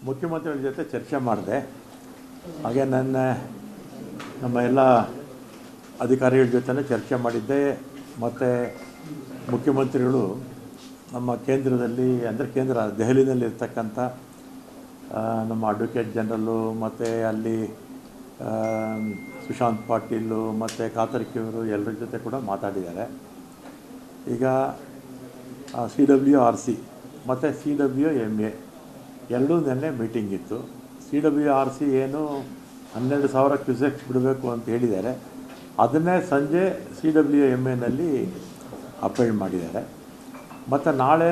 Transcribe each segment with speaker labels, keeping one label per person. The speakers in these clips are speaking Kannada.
Speaker 1: ಮುಖ್ಯಮಂತ್ರಿಗಳ ಜೊತೆ ಚರ್ಚೆ ಮಾಡಿದೆ. ಹಾಗೆ ನಮ್ಮ ಎಲ್ಲ ಅಧಿಕಾರಿಗಳ ಜೊತೆ ಚರ್ಚೆ ಮಾಡಿದ್ದೆ. ಮತ್ತು ಮುಖ್ಯಮಂತ್ರಿಗಳು ನಮ್ಮ ಕೇಂದ್ರದಲ್ಲಿ ಅಂದರೆ ದೆಹಲಿನಲ್ಲಿ ಇರ್ತಕ್ಕಂಥ ನಮ್ಮ ಅಡ್ವೊಕೇಟ್ ಜನರಲ್ಲು ಮತ್ತು ಅಲ್ಲಿ ಸುಶಾಂತ್ ಪಾಟೀಲು ಮತ್ತು ಕಾತರ್ಕಿಯವರು ಎಲ್ಲರ ಜೊತೆ ಕೂಡ ಮಾತಾಡಿದ್ದಾರೆ. ಈಗ CWRC ಮತ್ತು CWMA ಎರಡೂ ನೆನ್ನೆ ಮೀಟಿಂಗ್ ಇತ್ತು. CWRC ಏನು 12,000 ಕ್ಯೂಸೆಕ್ಸ್ ಬಿಡಬೇಕು ಅಂತ ಹೇಳಿದ್ದಾರೆ. ಅದನ್ನೇ ಸಂಜೆ CWMAನಲ್ಲಿ ಅಪೀಲ್ ಮಾಡಿದ್ದಾರೆ. ಮತ್ತು ನಾಳೆ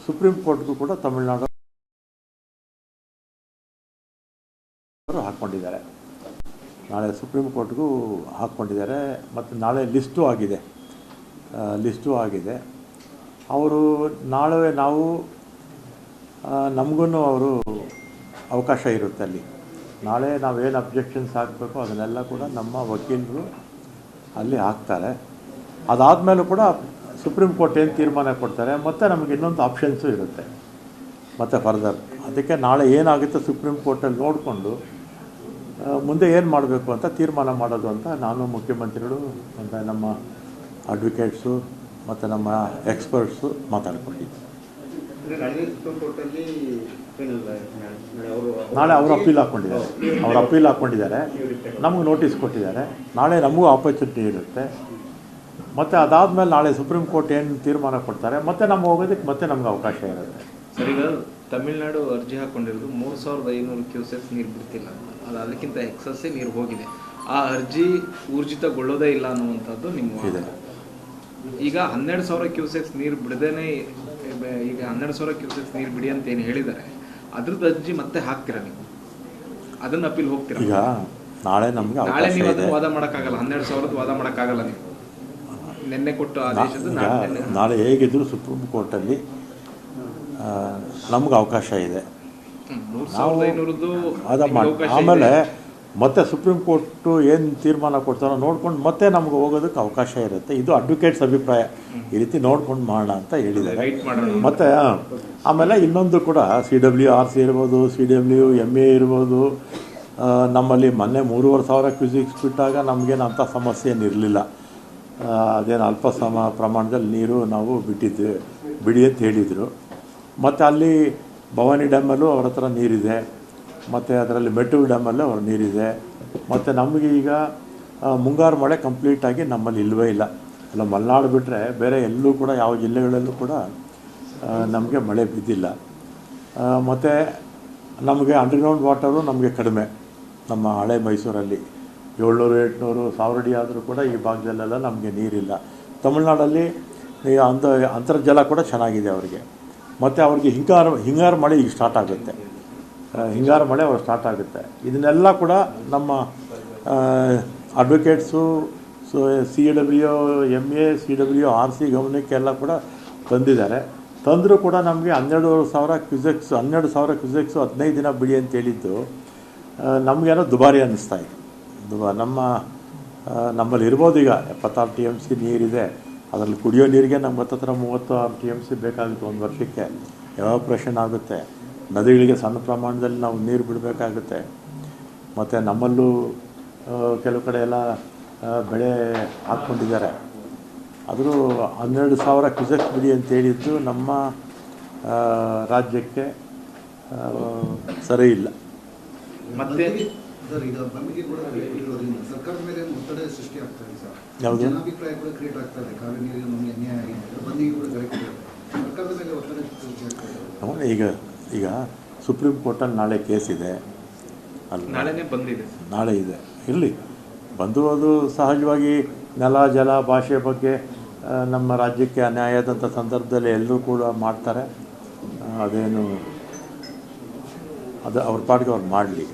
Speaker 1: ಸುಪ್ರೀಂ ಕೋರ್ಟ್ಗೂ ಕೂಡ ತಮಿಳುನಾಡು ಹಾಕ್ಕೊಂಡಿದ್ದಾರೆ. ನಾಳೆ ಸುಪ್ರೀಂ ಕೋರ್ಟ್ಗೂ ಹಾಕ್ಕೊಂಡಿದ್ದಾರೆ. ಮತ್ತು ನಾಳೆ ಲಿಸ್ಟು ಆಗಿದೆ. ಅವರು ನಾಳೆ ನಾವು ನಮಗೂ ಅವರು ಅವಕಾಶ ಇರುತ್ತೆ ಅಲ್ಲಿ. ನಾಳೆ ನಾವೇನು ಅಬ್ಜೆಕ್ಷನ್ಸ್ ಹಾಕಬೇಕು ಅದನ್ನೆಲ್ಲ ಕೂಡ ನಮ್ಮ ವಕೀಲರು ಅಲ್ಲಿ ಹಾಕ್ತಾರೆ. ಅದಾದಮೇಲೂ ಕೂಡ ಸುಪ್ರೀಂ ಕೋರ್ಟ್ ಏನು ತೀರ್ಮಾನ ಕೊಡ್ತಾರೆ ಮತ್ತು ನಮಗೆ ಇನ್ನೊಂದು ಆಪ್ಷನ್ಸು ಇರುತ್ತೆ ಮತ್ತು ಫರ್ದರ್. ಅದಕ್ಕೆ ನಾಳೆ ಏನಾಗುತ್ತೆ ಸುಪ್ರೀಂ ಕೋರ್ಟಲ್ಲಿ ನೋಡಿಕೊಂಡು ಮುಂದೆ ಏನು ಮಾಡಬೇಕು ಅಂತ ತೀರ್ಮಾನ ಮಾಡೋದು ಅಂತ ನಾನು ಮುಖ್ಯಮಂತ್ರಿಗಳು ಮತ್ತು ನಮ್ಮ ಅಡ್ವೊಕೇಟ್ಸು ಮತ್ತು ನಮ್ಮ ಎಕ್ಸ್ಪರ್ಟ್ಸು ಮಾತಾಡ್ಕೊಂಡಿದ್ದೆ. ನಾಳೆ ಅವರು ಅಪೀಲ್ ಹಾಕ್ಕೊಂಡಿದ್ದಾರೆ. ನಮಗೆ ನೋಟಿಸ್ ಕೊಟ್ಟಿದ್ದಾರೆ. ನಾಳೆ ನಮಗೂ ಆಪರ್ಚುನಿಟಿ ಇರುತ್ತೆ. ಮತ್ತು ಅದಾದಮೇಲೆ ನಾಳೆ ಸುಪ್ರೀಂ ಕೋರ್ಟ್ ಏನು ತೀರ್ಮಾನ ಕೊಡ್ತಾರೆ ಮತ್ತು ನಮ್ಮ ಹೋಗೋದಕ್ಕೆ ಮತ್ತೆ ನಮ್ಗೆ ಅವಕಾಶ ಇರುತ್ತೆ.
Speaker 2: ಸರ್, ಈಗ ತಮಿಳುನಾಡು ಅರ್ಜಿ ಹಾಕ್ಕೊಂಡಿರೋದು 3,500 ಕ್ಯೂಸೆಕ್ಸ್ ನೀರು ಬಿಡ್ತಿಲ್ಲ, ಅದು ಅದಕ್ಕಿಂತ ಎಕ್ಸಸ್ಸೇ ನೀರು ಹೋಗಿದೆ. ಆ ಅರ್ಜಿ ಊರ್ಜಿತಗೊಳ್ಳೋದೇ ಇಲ್ಲ ಅನ್ನುವಂಥದ್ದು ನಿಮ್ಮ ಇದೆ. ಈಗ 12,000 ಕ್ಯೂಸೆಕ್ಸ್ ನೀರು ಬಿಡದೇನೆ ಈಗ 12,000 ಕ್ಯೂಸೆಕ್ಸ್ ನೀರು ಬಿಡಿ ಅಂತ ಏನು ಹೇಳಿದ್ದಾರೆ, ಅದ್ರದ್ದು ಅರ್ಜಿ ಮತ್ತೆ ಹಾಕ್ತೀರಾ ನೀವು? ಅದನ್ನ ಅಪೀಲ್ ಹೋಗ್ತೀರಾ?
Speaker 1: ಈಗ ನಾಳೆ
Speaker 2: ನೀವು ಅದನ್ನು ವಾದ ಮಾಡೋಕ್ಕಾಗಲ್ಲ. 12,000 ವಾದ ಮಾಡೋಕ್ಕಾಗಲ್ಲ. ನೀವು ನಿನ್ನೆ ಕೊಟ್ಟು ಆದೇಶದ
Speaker 1: ನಾಳೆ ಹೇಗಿದ್ರು ಸುಪ್ರೀಂ ಕೋರ್ಟಲ್ಲಿ ನಮ್ಗೆ ಅವಕಾಶ ಇದೆ. ಆಮೇಲೆ ಮತ್ತೆ ಸುಪ್ರೀಂ ಕೋರ್ಟು ಏನು ತೀರ್ಮಾನ ಕೊಡ್ತಾರೋ ನೋಡ್ಕೊಂಡು ಮತ್ತೆ ನಮ್ಗೆ ಹೋಗೋದಕ್ಕೆ ಅವಕಾಶ ಇರುತ್ತೆ. ಇದು ಅಡ್ವೊಕೇಟ್ಸ್ ಅಭಿಪ್ರಾಯ. ಈ ರೀತಿ ನೋಡ್ಕೊಂಡು ಮಾಡೋಣ ಅಂತ ಹೇಳಿದ್ದಾರೆ. ಮತ್ತು ಆಮೇಲೆ ಇನ್ನೊಂದು ಕೂಡ CWRC ಇರ್ಬೋದು, CWMA ಇರ್ಬೋದು. ನಮ್ಮಲ್ಲಿ ಮೊನ್ನೆ 3,500 ಕ್ಯೂಸಿಕ್ಸ್ ಬಿಟ್ಟಾಗ ನಮಗೇನು ಅಂಥ ಸಮಸ್ಯೆ ಏನಿರಲಿಲ್ಲ. ಅದೇನು ಅಲ್ಪ ಪ್ರಮಾಣದಲ್ಲಿ ನೀರು ನಾವು ಬಿಡಿ ಅಂತ ಹೇಳಿದರು. ಮತ್ತು ಅಲ್ಲಿ ಭವಾನಿ ಡ್ಯಾಮಲ್ಲೂ ಅವ್ರ ಹತ್ರ ನೀರಿದೆ. ಮತ್ತು ಅದರಲ್ಲಿ ಮೆಟ್ಟೂರು ಡ್ಯಾಮಲ್ಲೂ ಅವ್ರ ನೀರಿದೆ. ಮತ್ತು ನಮಗೆ ಈಗ ಮುಂಗಾರು ಮಳೆ ಕಂಪ್ಲೀಟಾಗಿ ನಮ್ಮಲ್ಲಿ ಇಲ್ಲವೇ ಇಲ್ಲ. ಅಲ್ಲ, ಮಲೆನಾಡು ಬಿಟ್ಟರೆ ಬೇರೆ ಎಲ್ಲೂ ಕೂಡ ಯಾವ ಜಿಲ್ಲೆಗಳಲ್ಲೂ ಕೂಡ ನಮಗೆ ಮಳೆ ಬಿದ್ದಿಲ್ಲ. ಮತ್ತು ನಮಗೆ ಅಂಡರ್ಗ್ರೌಂಡ್ ವಾಟರು ನಮಗೆ ಕಡಿಮೆ. ನಮ್ಮ ಹಳೆ ಮೈಸೂರಲ್ಲಿ 700-800 1000 ಅಡಿ ಆದರೂ ಕೂಡ ಈ ಭಾಗದಲ್ಲೆಲ್ಲ ನಮಗೆ ನೀರಿಲ್ಲ. ತಮಿಳ್ನಾಡಲ್ಲಿ ಅಂತರ್ಜಲ ಕೂಡ ಚೆನ್ನಾಗಿದೆ ಅವರಿಗೆ. ಮತ್ತು ಅವ್ರಿಗೆ ಹಿಂಗಾರು ಮಳೆ ಈಗ ಸ್ಟಾರ್ಟ್ ಆಗುತ್ತೆ. ಸ್ಟಾರ್ಟ್ ಆಗುತ್ತೆ. ಇದನ್ನೆಲ್ಲ ಕೂಡ ನಮ್ಮ ಅಡ್ವೊಕೇಟ್ಸು, CWMA, CWRC ಗಮನಕ್ಕೆಲ್ಲ ಕೂಡ ತಂದರೂ ಕೂಡ ನಮಗೆ 12,000 ಕ್ಯೂಸೆಕ್ಸು 15 ದಿನ ಬಿಡಿ ಅಂತ ಹೇಳಿದ್ದು ನಮಗೇನೋ ದುಬಾರಿ ಅನ್ನಿಸ್ತಾ ಇದೆ. ನಮ್ಮಲ್ಲಿ ಇರ್ಬೋದು. ಈಗ 76 TMC ನೀರಿದೆ. ಅದರಲ್ಲಿ ಕುಡಿಯೋ ನೀರಿಗೆ ನಮ್ಗೆ 36 TMC ಬೇಕಾಗುತ್ತೆ ಒಂದು ವರ್ಷಕ್ಕೆ. ಎವಾಪರೇಷನ್ ಆಗುತ್ತೆ. ನದಿಗಳಿಗೆ ಸಣ್ಣ ಪ್ರಮಾಣದಲ್ಲಿ ನಾವು ನೀರು ಬಿಡಬೇಕಾಗುತ್ತೆ. ಮತ್ತು ನಮ್ಮಲ್ಲೂ ಕೆಲವು ಕಡೆ ಎಲ್ಲ ಬೆಳೆ ಹಾಕ್ಕೊಂಡಿದ್ದಾರೆ. ಆದರೂ 12,000 ಕ್ಯೂಸೆಕ್ಸ್ ಬಿಡಿ ಅಂತ ಹೇಳಿದ್ದು ನಮ್ಮ ರಾಜ್ಯಕ್ಕೆ ಸರಿ ಇಲ್ಲ.
Speaker 3: ಮತ್ತೆ ಈಗ ಬಂದಿಗೆ ಕೂಡ ಸರ್ಕಾರದ ಮೇಲೆ ಒತ್ತಡ ಸೃಷ್ಟಿ ಆಗ್ತಾ ಇದೆ ಸರ್.
Speaker 1: ಯಾವುದು
Speaker 3: ಜನಾಭಿಪ್ರಾಯ ಕೂಡ ಕ್ರಿಯೇಟ್ ಆಗ್ತಾ ಇದೆ. ಕಾವೇರಿ ನೀರಿಗೆ ನಮಗೆ ಅನ್ಯಾಯ ಆಗಿದೆ. ಬಂದಿಗೆ ಕೂಡ ಸರ್ಕಾರದ ಮೇಲೆ ಒತ್ತಡ ಸೃಷ್ಟಿ ಆಗ್ತಾ ಇದೆ.
Speaker 1: ಈಗ ಸುಪ್ರೀಂ ಕೋರ್ಟಲ್ಲಿ ನಾಳೆ ಕೇಸ್ ಇದೆ ಅಲ್ಲ, ನಾಳೆ ಇದೆ. ಇರಲಿ, ಬಂದು ಸಹಜವಾಗಿ ನೆಲ ಜಲ ಭಾಷೆ ಬಗ್ಗೆ ನಮ್ಮ ರಾಜ್ಯಕ್ಕೆ ಅನ್ಯಾಯ ಆದಂಥ ಸಂದರ್ಭದಲ್ಲಿ ಎಲ್ಲರೂ ಕೂಡ ಮಾಡ್ತಾರೆ. ಅದೇನು ಅದು ಅವ್ರ ಪಾಟಿಗೆ ಅವ್ರು ಮಾಡಲಿ.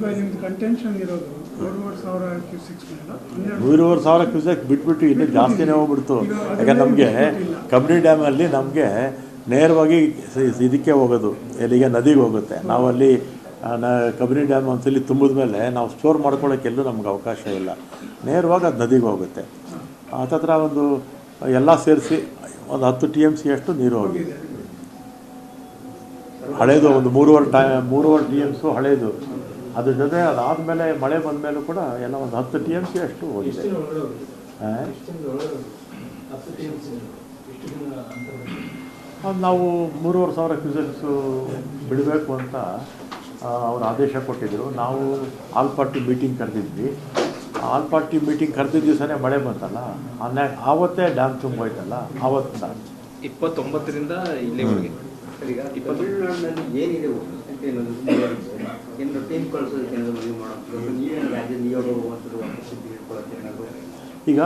Speaker 1: 3,500 ಕ್ಯೂಸೆಕ್ ಬಿಟ್ಬಿಟ್ಟು ಇನ್ನೂ ಜಾಸ್ತಿನೇ ಹೋಗ್ಬಿಡ್ತು. ಯಾಕಂದ್ರೆ ನಮಗೆ ಕಬಿನಿ ಡ್ಯಾಮಲ್ಲಿ ನಮಗೆ ನೇರವಾಗಿ ಇದಕ್ಕೆ ಹೋಗೋದು, ಎಲ್ಲಿಗೆ ನದಿಗೆ ಹೋಗುತ್ತೆ. ನಾವಲ್ಲಿ ಕಬಿನಿ ಡ್ಯಾಮ್ ಒಂದ್ಸಲಿ ತುಂಬಿದ ಮೇಲೆ ನಾವು ಸ್ಟೋರ್ ಮಾಡ್ಕೊಳ್ಳೋಕ್ಕೆಲ್ಲೂ ನಮ್ಗೆ ಅವಕಾಶ ಇಲ್ಲ. ನೇರವಾಗಿ ಅದು ನದಿಗೆ ಹೋಗುತ್ತೆ. ಹತ್ತತ್ರ ಒಂದು ಎಲ್ಲ ಸೇರಿಸಿ ಒಂದು 10 TMC ಅಷ್ಟು ನೀರು ಹೋಗಿದೆ. ಹಳೇದು ಒಂದು ಮೂರುವರೆ ಟಿ ಎಮ್ಸು ಹಳೇದು. ಅದ್ರ ಜೊತೆ ಅದಾದಮೇಲೆ ಮಳೆ ಬಂದ ಮೇಲೂ ಕೂಡ ಎಲ್ಲ ಒಂದು 10 TMC ಅಷ್ಟು ಹೋಗಿದೆ. ಅದು ನಾವು 3,500 ಕ್ಯೂಸೆಕ್ಸು ಬಿಡಬೇಕು ಅಂತ ಅವರು ಆದೇಶ ಕೊಟ್ಟಿದ್ದರು. ನಾವು ಆಲ್ ಪಾರ್ಟಿ ಮೀಟಿಂಗ್ ಕರೆದಿದ್ವಿ. ಆಲ್ ಪಾರ್ಟಿ ಮೀಟಿಂಗ್ ಕರೆದಿದ್ದ ದಿವಸನೇ ಮಳೆ ಬಂತಲ್ಲ, ಆವತ್ತೇ ಡ್ಯಾಮ್ ತುಂಬೋಯ್ತಲ್ಲ, ಆವತ್ತಿಂದ
Speaker 2: 29ರಿಂದ ಇಲ್ಲಿವರೆಗೆ.
Speaker 4: ಈಗ ತಮಿಳುನಾಡಿನಲ್ಲಿ ಏನಿದೆ ಏನು ಟೀಮ್ ಕಳಿಸೋದಕ್ಕೆ ಏನಾದರೂ ಮದುವೆ ಮಾಡೋದು, ನೀವೇನು ರಾಜ್ಯ ನಿಯೋಗ ಹೋಗುವಂಥದ್ದು ಸುದ್ದಿ ಇಟ್ಕೊಳ್ಳೋಕ್ಕೆ ಏನಾದರೂ
Speaker 1: ಈಗ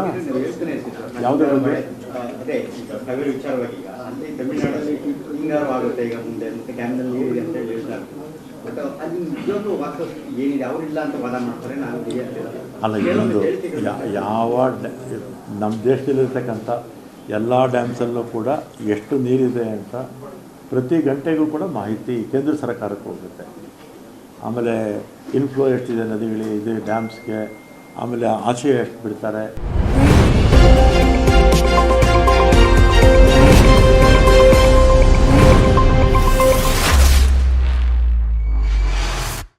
Speaker 1: ಯಾವುದೇ ಬಗ್ಗೆ
Speaker 4: ಅದೇ ಈಗ ಕಾವೇರಿ ವಿಚಾರವಾಗಿ ಈಗ ಅಲ್ಲಿ ತಮಿಳುನಾಡಲ್ಲಿ ಹಿಂಗಾರು ಆಗುತ್ತೆ ಈಗ ಮುಂದೆ ಮತ್ತೆ ಡ್ಯಾಮ್ನಲ್ಲಿ ನೀರಿದೆ ಅಂತ ಹೇಳಿ ಹೇಳ್ತಾರೆ. ಬಟ್ ಅಲ್ಲಿ ನಿಜವಾಗ್ಲೂ ವಾಸ್ತವ ಏನಿದೆ ಅವರಿಲ್ಲ ಅಂತ ವಾದ ಮಾಡ್ತಾರೆ. ನಾವು
Speaker 1: ಅಲ್ಲ, ಇನ್ನೊಂದು ಯಾವ ನಮ್ಮ ದೇಶದಲ್ಲಿರ್ತಕ್ಕಂಥ ಎಲ್ಲ ಡ್ಯಾಮ್ಸಲ್ಲೂ ಕೂಡ ಎಷ್ಟು ನೀರಿದೆ ಅಂತ ಪ್ರತಿ ಗಂಟೆಗೂ ಕೂಡ ಮಾಹಿತಿ ಕೇಂದ್ರ ಸರ್ಕಾರಕ್ಕೆ ಹೋಗುತ್ತೆ. ಆಮೇಲೆ ಇನ್ಫ್ಲೋ ಎಷ್ಟಿದೆ ನದಿಗಳು ಇದು ಡ್ಯಾಮ್ಸ್ಗೆ, ಆಮೇಲೆ ಆಚೆ ಎಷ್ಟು ಬಿಡ್ತಾರೆ.